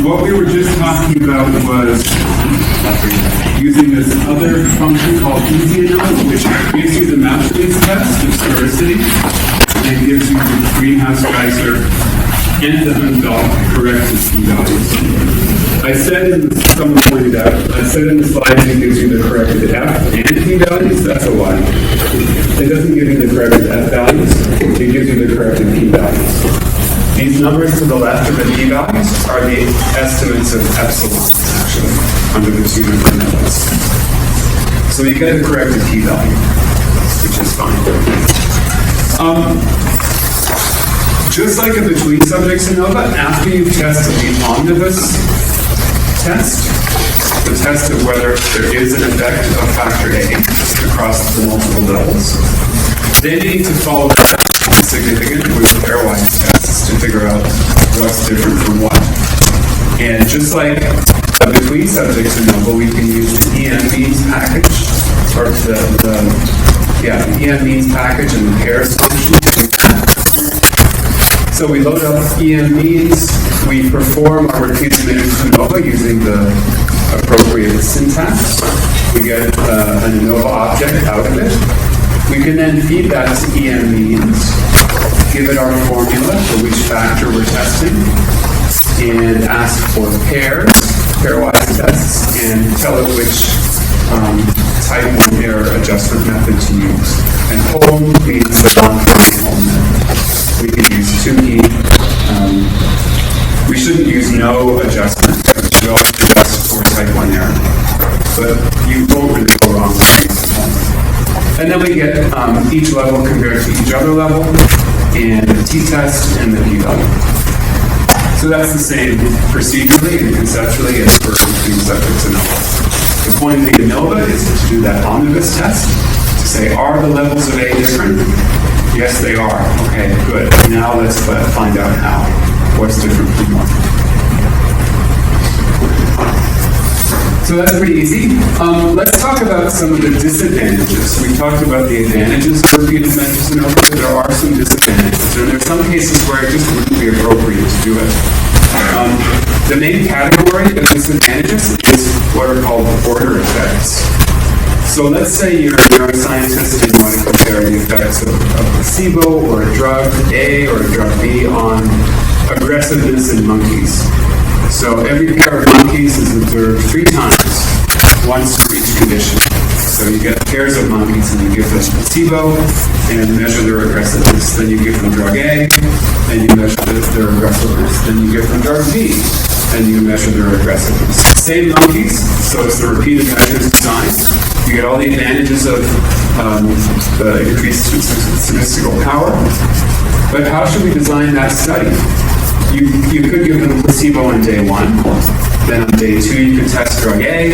what we were just talking about was using this other function called easy ANOVA, which gives you the Master's test of sphericity and gives you the greenhouse Geiser and the corrected p-values. I said, someone pointed out, I said in the slides it gives you the corrected f and p-values. That's a lie. It doesn't give you the corrected f values. It gives you the corrected p-values. These numbers to the left of the p-values are the estimates of epsilon, actually, under the two different methods. So you get the corrected p-value, which is fine. Just like in between subjects ANOVA, after you've tested the omnibus test, the test of whether there is an effect of factor A across the multiple levels, then you need to follow that significant with pairwise tests to figure out what's different from what. And just like between subjects ANOVA, we can use the EM means package, or the EM means package and the pairs function to do that. So we load up EM means, we perform our repeated measures ANOVA using the appropriate syntax. We get an ANOVA object out of it. We can then feed that to EM means, give it our formula for which factor we're testing, and ask for pairwise tests, and tell it which type 1 error adjustment method to use. And home means the non-function home method. We could use 2E. We shouldn't use no adjustment. We should always adjust for type 1 error. But you won't really go wrong with using home. And then we get each level compared to each other level, and the t-test, and the p-value. So that's the same procedurally and conceptually as for between subjects ANOVA. The point of the ANOVA is to do that omnibus test, to say, are the levels of A different? Yes, they are. Okay, good. Now let's find out how. What's different from what? So that's pretty easy. Let's talk about some of the disadvantages. We talked about the advantages of repeated measures ANOVA, but there are some disadvantages. And there are some cases where it just wouldn't be appropriate to do it. The main category of disadvantages is what are called order effects. So let's say you're a neuroscientist and you want to compare the effects of a placebo or a drug A or a drug B on aggressiveness in monkeys. So every pair of monkeys is observed 3 times, once for each condition. So you get pairs of monkeys and you give them placebo and measure their aggressiveness. Then you give them drug A and you measure their aggressiveness. Then you give them drug B and you measure their aggressiveness. Same monkeys, so it's the repeated measures design. You get all the advantages of the increased statistical power. But how should we design that study? You could give them placebo on day 1, then on day 2 you could test drug A,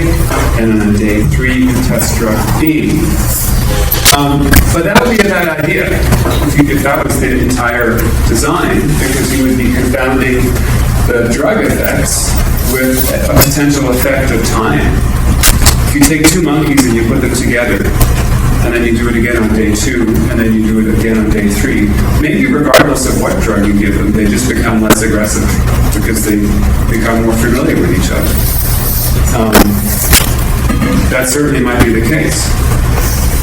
and then on day 3 you could test drug B. But that would be a bad idea if that was the entire design, because you would be confounding the drug effects with a potential effect of time. If you take 2 monkeys and you put them together, and then you do it again on day 2, and then you do it again on day 3, maybe regardless of what drug you give them, they just become less aggressive because they become more familiar with each other. That certainly might be the case.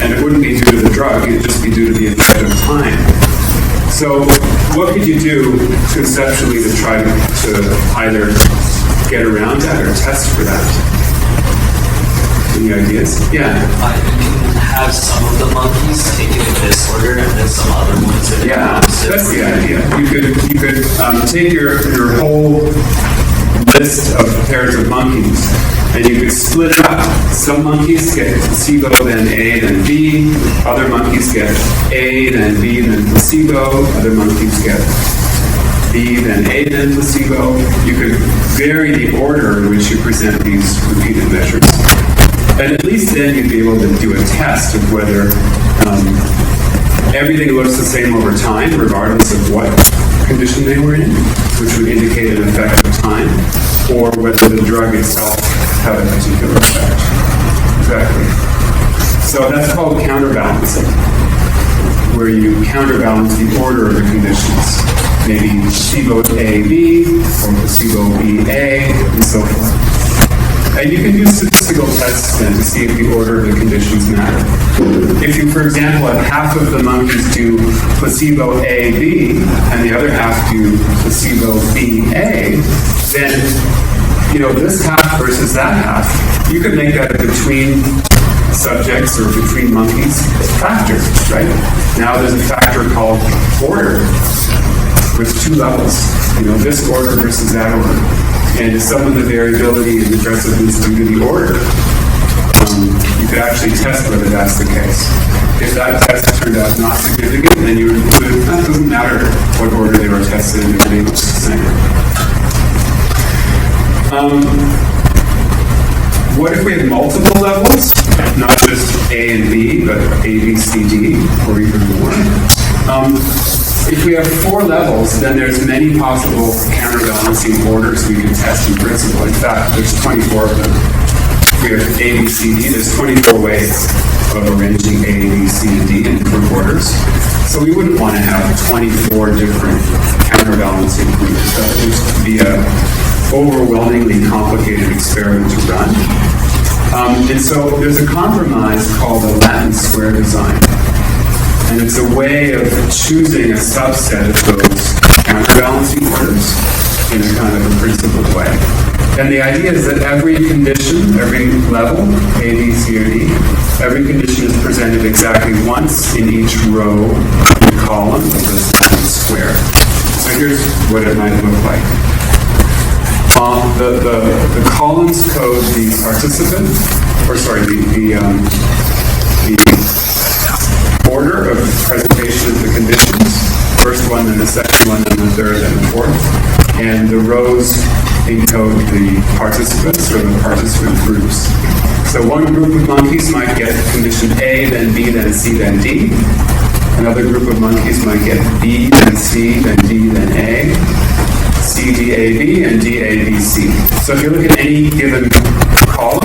And it wouldn't be due to the drug, it would just be due to the effect of time. So what could you do conceptually to try to either get around that or test for that? Any ideas? Yeah. Have some of the monkeys taken in this order and then some other ones in the opposite. That's the idea. You could take your whole list of pairs of monkeys and you could split it up. Some monkeys get placebo, then A, then B. Other monkeys get A, then B, then placebo. Other monkeys get B, then A, then placebo. You could vary the order in which you present these repeated measures. And at least then you'd be able to do a test of whether everything looks the same over time, regardless of what condition they were in, which would indicate an effect of time, or whether the drug itself had a particular effect. Exactly. So that's called counterbalancing, where you counterbalance the order of the conditions. Maybe placebo A, B, or placebo B, A, And you can use statistical tests then to see if the order of the conditions matter. If you, for example, have half of the monkeys do placebo A, B, and the other half do placebo B, A, then, this half versus that half, you could make that a between subjects or between monkeys factor, right? Now there's a factor called order with two levels, this order versus that order. And some of the variability in aggressiveness due to the order, you could actually test whether that's the case. If that test turned out not significant, then you would include, that doesn't matter what order they were tested in, they were the same. What if we had multiple levels? Not just A and B, but A, B, C, D, or even more. If we have 4 levels, then there's many possible counterbalancing orders we can test in principle. In fact, there's 24 of them. If we have A, B, C, D, there's 24 ways of arranging A, B, C, and D in different orders. So we wouldn't want to have 24 different counterbalancing groups. That would just be a overwhelmingly complicated experiment to run. And so there's a compromise called the Latin square design. And it's a way of choosing a subset of those counterbalancing orders in a kind of a principled way. And the idea is that every condition, every level, A, B, C, or D, every condition is presented exactly once in each row and column of this Latin square. So here's what it might look like. The columns code the participant, the order of presentation of the conditions. First one, then the second one, then the third, then the fourth. And the rows encode the participants or the participant groups. So one group of monkeys might get condition A, then B, then C, then D. Another group of monkeys might get B, then C, then D, then A. C, D, A, B, and D, A, B, C. So if you look at any given column,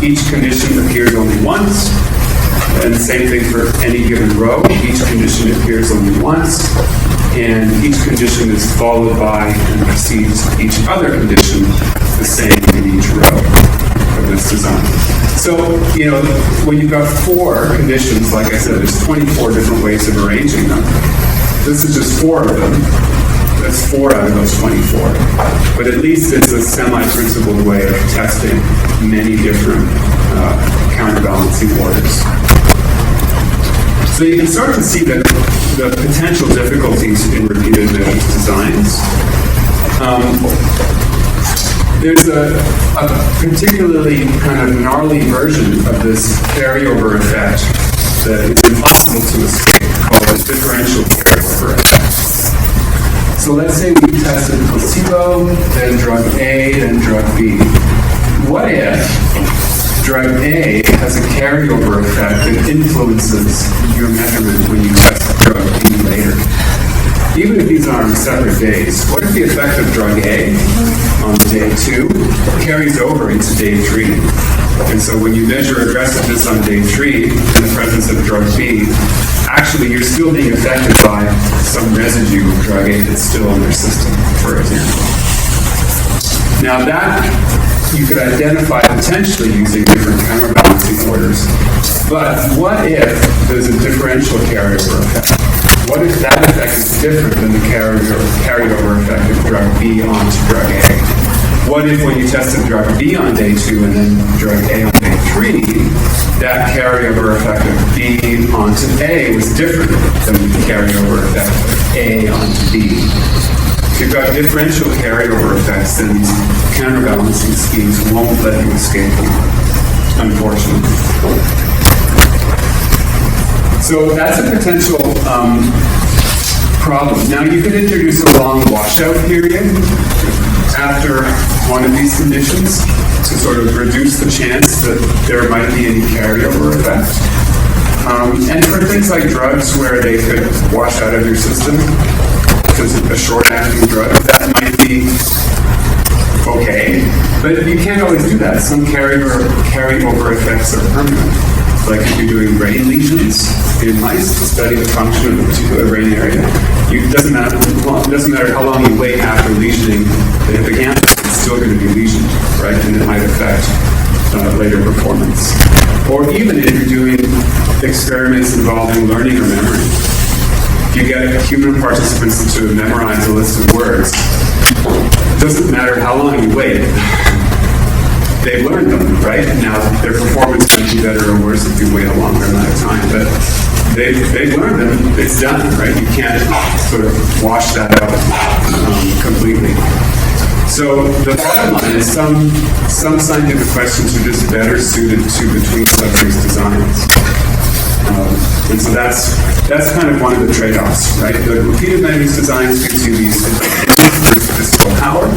each condition appears only once, and the same thing for any given row. Each condition appears only once, and each condition is followed by and precedes each other condition the same in each row of this design. So, when you've got 4 conditions, like I said, there's 24 different ways of arranging them. This is just 4 of them. That's 4 out of those 24. But at least it's a semi-principled way of testing many different counterbalancing orders. So you can start to see the potential difficulties in repeated measures designs. There's a particularly kind of gnarly version of this carryover effect that is impossible to escape, called the differential carryover effect. So let's say we tested placebo, then drug A, then drug B. What if drug A has a carryover effect that influences your measurement when you test drug B later? Even if these are on separate days, what if the effect of drug A on day 2 carries over into day 3? And so when you measure aggressiveness on day 3 in the presence of drug B, actually you're still being affected by some residue of drug A that's still in their system, for example. Now that you could identify potentially using different counterbalancing orders, but what if there's a differential carryover effect? What if that effect is different than the carryover effect of drug B onto drug A? What if when you tested drug B on day 2 and then drug A on day 3, that carryover effect of B onto A was different than the carryover effect of A onto B? If you've got differential carryover effects, then these counterbalancing schemes won't let you escape them, unfortunately. So that's a potential problem. Now you could introduce a long washout period after one of these conditions to sort of reduce the chance that there might be any carryover effect. And for things like drugs where they could wash out of your system, because a short-acting drug, that might be okay. But you can't always do that. Some carryover effects are permanent. Like if you're doing brain lesions in mice to study the function of a particular brain area, it doesn't matter how long you wait after lesioning the hippocampus, it's still going to be lesioned, right? And it might later performance. Or even if you're doing experiments involving learning or memory. If you get human participants to memorize a list of words, it doesn't matter how long you wait, they learn them, right? Now, their performance might be better or worse if you wait a longer amount of time, but they've learned them, it's done, right? You can't sort of wash that out completely. So the bottom line is some scientific questions are just better suited to between subjects designs. And so that's kind of one of the trade-offs, right? The repeated measures designs gives you these advantages for statistical power.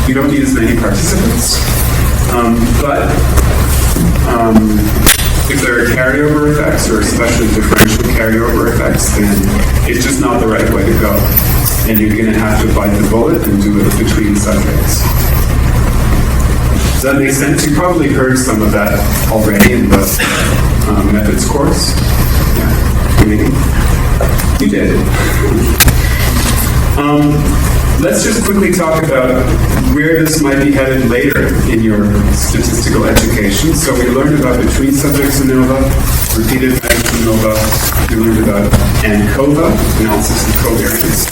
You don't need as many participants. But if there are carryover effects, or especially differential carryover effects, then it's just not the right way to go. And you're going to have to bite the bullet and do it between subjects. Does that make sense? You probably heard some of that already in the methods course. Yeah, maybe. You did. Let's just quickly talk about where this might be headed later in your statistical education. So we learned about between subjects ANOVA, repeated measures ANOVA. We learned about ANCOVA, analysis of covariance.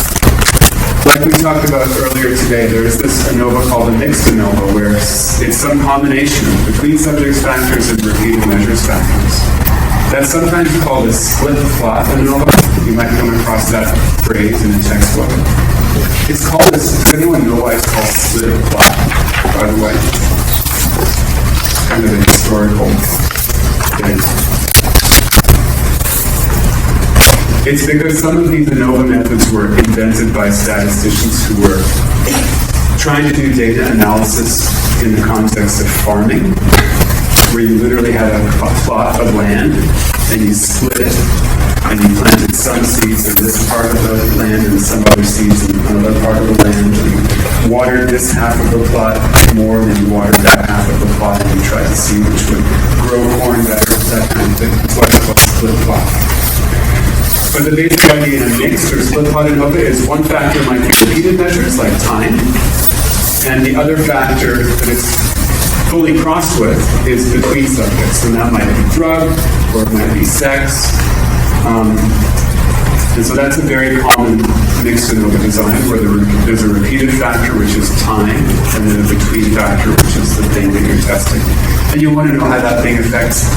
Like we talked about earlier today, there's this ANOVA called a mixed ANOVA, where it's some combination of between subjects factors and repeated measures factors. That's sometimes called a split plot ANOVA. You might come across that phrase in a textbook. It's called this. Does anyone know why it's called split plot, by the way? It's kind of a historical thing. It's because some of these ANOVA methods were invented by statisticians who were trying to do data analysis in the context of farming, where you literally had a plot of land and you split it, and you planted some seeds in this part of the land and some other seeds in another part of the land, and you watered this half of the plot more than you watered that half of the plot, and you tried to see which would grow corn better, that kind of thing. That's why it's called split plot. But the basic idea in a mixed or split plot ANOVA is one factor might be repeated measures like time, and the other factor that it's fully crossed with is between subjects, and that might be drug, or it might be sex. And so that's a very common mixed ANOVA design, where there's a repeated factor, which is time, and then a between factor, which is the thing that you're testing. And you want to know how that thing affects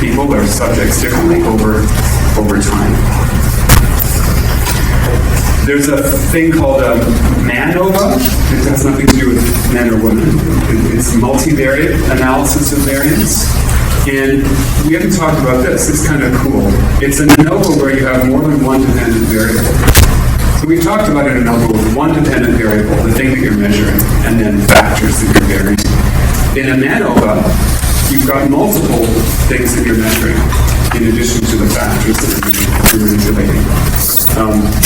people or subjects differently over time. There's a thing called a MANOVA. It has nothing to do with men or women. It's multivariate analysis of variance. And we haven't talked about this. It's kind of cool. It's an ANOVA where you have more than one dependent variable. So we've talked about an ANOVA with one dependent variable, the thing that you're measuring, and then factors that you're varying. In a MANOVA, you've got multiple things that you're measuring in addition to the factors that you're manipulating.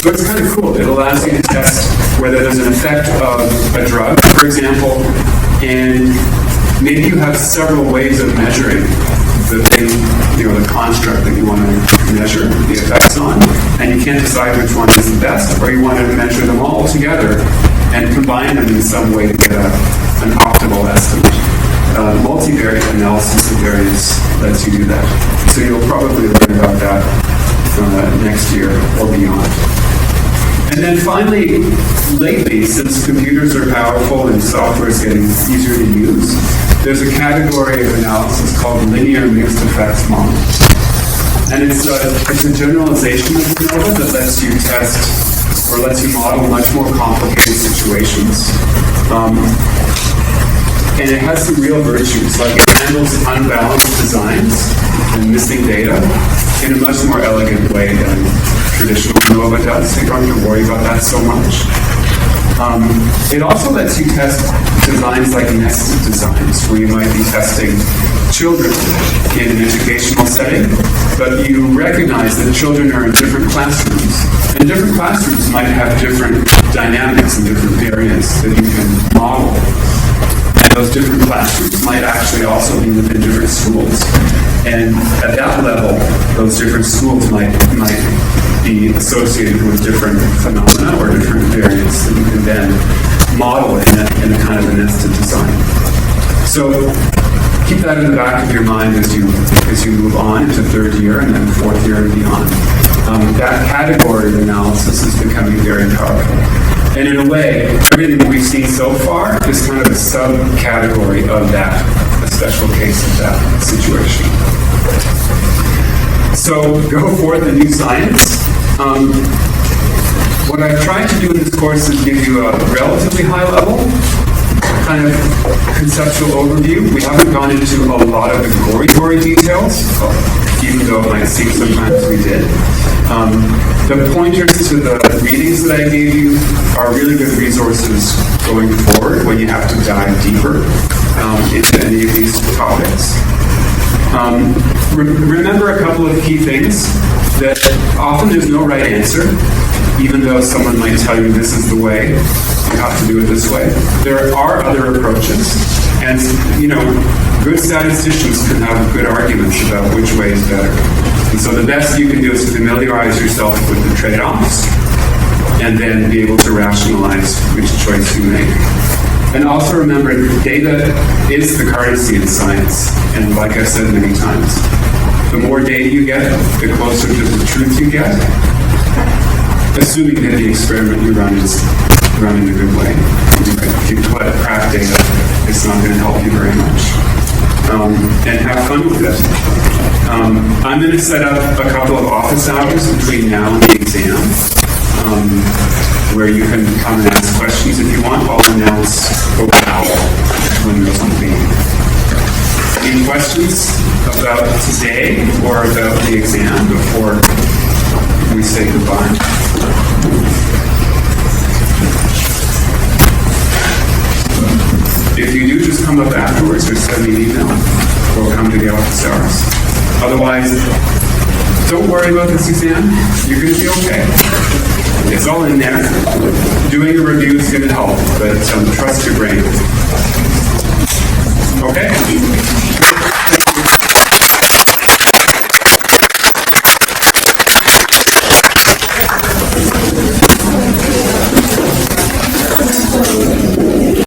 So it's kind of cool. It allows you to test whether there's an effect of a drug, for example, and maybe you have several ways of measuring the thing, the construct that you want to measure the effects on, and you can't decide which one is the best, or you want to measure them all together and combine them in some way to get an optimal estimate. Multivariate analysis of variance lets you do that. So you'll probably learn about that next year or beyond. And then finally, lately, since computers are powerful and software is getting easier to use, there's a category of analysis called linear mixed effects model. And it's a generalization of ANOVA that lets you test or lets you model much more complicated situations. And it has some real virtues, like it handles unbalanced designs and missing data in a much more elegant way than traditional ANOVA does. So you don't have to worry about that so much. It also lets you test designs like nested designs, where you might be testing children in an educational setting, but you recognize that children are in different classrooms, and different classrooms might have different dynamics and different variants that you can model. Those different classrooms might actually also be within different schools. And at that level, those different schools might be associated with different phenomena or different variants that you can then model in a kind of a nested design. So keep that in the back of your mind as you move on into third year and then fourth year and beyond. That category of analysis is becoming very powerful. And in a way, everything that we've seen so far is kind of a subcategory of that, a special case of that situation. So go forth and use science. What I've tried to do in this course is give you a relatively high level kind of conceptual overview. We haven't gone into a lot of the gory details, even though it might seem sometimes we did. The pointers to the readings that I gave you are really good resources going forward when you have to dive deeper into any of these topics. Remember a couple of key things, that often there's no right answer, even though someone might tell you this is the way, you have to do it this way. There are other approaches, and good statisticians can have good arguments about which way is better. And so the best you can do is familiarize yourself with the trade-offs, and then be able to rationalize which choice you make. And also remember, data is the currency in science, and like I've said many times, the more data you get, the closer to the truth you get, assuming that the experiment you run is run in a good way. If you collect crap data, it's not going to help you very much. And have fun with it. I'm going to set up a couple of office hours between now and the exam, where you can come and ask questions if you want. I'll announce open hour when those will be. Any questions about today or about the exam before we say goodbye? If you do, just come up afterwards or send me an email or come to the office hours. Otherwise, don't worry about this exam. You're going to be okay. It's all in there. Doing a review is going to help, but trust your brain.